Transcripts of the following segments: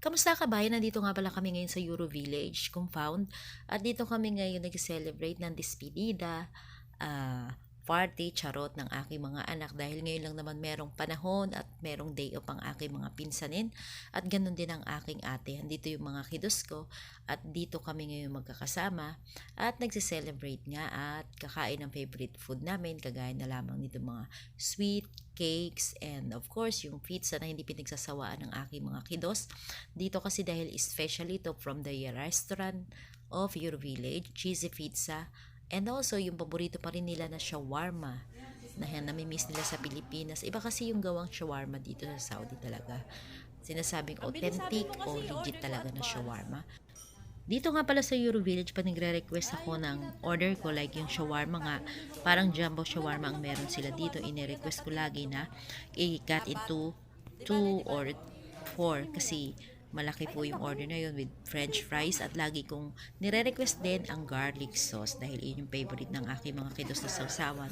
Kamusta kabayan? Nandito nga pala kami ngayon sa Euro Village compound at dito kami ngayon nag-celebrate ng despedida, party, charot ng aking mga anak dahil ngayon lang naman merong panahon at merong day off ang aking mga pinsanin at ganun din ang aking ate. Andito yung mga kiddos ko at dito kami ngayon magkakasama at nagse-celebrate nga at kakain ng favorite food namin kagaya na lamang nito mga sweet cakes and of course yung pizza na hindi pinagsasawaan ng aking mga kiddos. Dito kasi dahil especially ito from the restaurant of Euro Village, cheesy pizza. And also, yung paborito pa rin nila na shawarma na nami-miss nila sa Pilipinas. Iba kasi yung gawang shawarma dito sa Saudi talaga. Sinasabing authentic o legit talaga na shawarma. Dito nga pala sa Euro Village, pa nagre-request ako ng order ko like yung shawarma nga. Parang jumbo shawarma ang meron sila dito. Ine-request ko lagi na i-cut into 2 or 4 kasi malaki po yung order na yun with french fries at lagi kong nire-request din ang garlic sauce dahil yun yung favorite ng aking mga kiddos na sausawan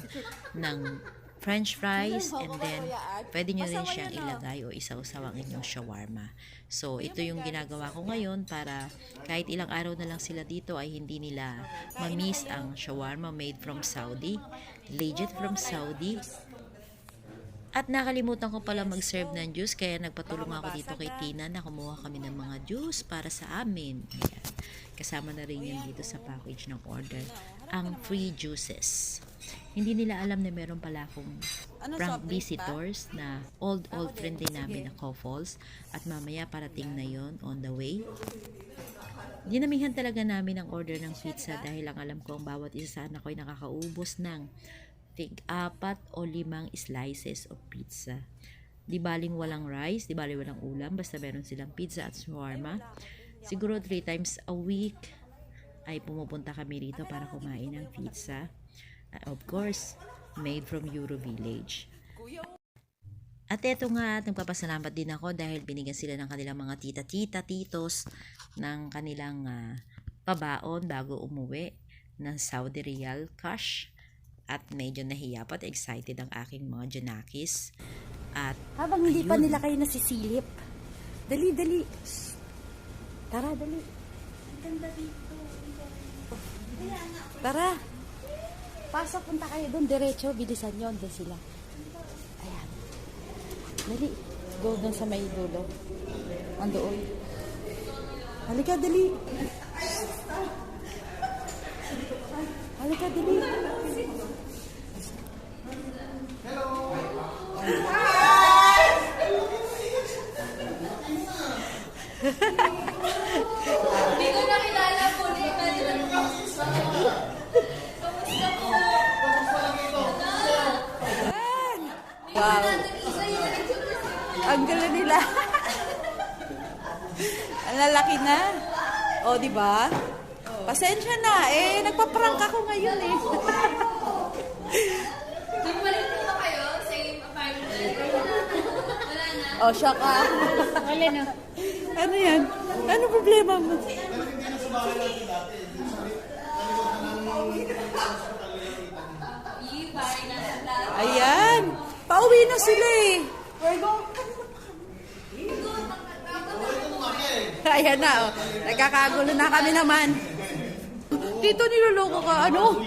ng french fries and then pwede nyo rin siyang ilagay o isawsaw ang inyong shawarma. So ito yung ginagawa ko ngayon para kahit ilang araw na lang sila dito ay hindi nila ma-miss ang shawarma made from Saudi, legit from Saudi. At nakalimutan ko pala mag-serve ng juice kaya nagpatulong ako dito kay Tina na kumuha kami ng mga juice para sa amin. Ayan. Kasama na rin yan dito sa package ng order. Ang free juices. Hindi nila alam na meron pala akong prank visitors na old friend din namin na couples. At mamaya parating na yon on the way. Dinamihan talaga namin ang order ng pizza dahil ang alam ko ang bawat isa sa anak ko ay nakakaubos ng 4 o 5 slices of pizza. Di baling walang rice, di baling walang ulam, basta meron silang pizza at shawarma. Siguro 3 times a week ay pumupunta kami rito para kumain ng pizza. Of course, made from Euro Village. At eto nga, nagpapasalamat din ako dahil binigyan sila ng kanilang mga tita-tita, titos ng kanilang pabaon bago umuwi ng Saudi Riyal cash. At medyo nahiya pa at excited ang aking mga Janakis. At habang hindi pa nila kayo nasisilip. Dali, dali. Tara, dali. Tara. Pasok, punta kayo doon. Diretso, bilisan nyo. Doon sila. Ayan. Dali. Go doon sa may dulo. Andoon. Halika, dali. Halika, dali. Hindi ko nakilala po. Wow. Ang gala nila. Ang lalaki na. O, di ba? Pasensya na. Nagpa-prank ako ngayon eh. Nagpalit po ba kayo? Same apartment? Wala na. O, siya ka. Wala na. Ano yan? Ano problema mo? Ayan. Pauwi na sila eh. Ayan na, oh. Nagkakagulo na kami naman. Dito niloloko ka, ano?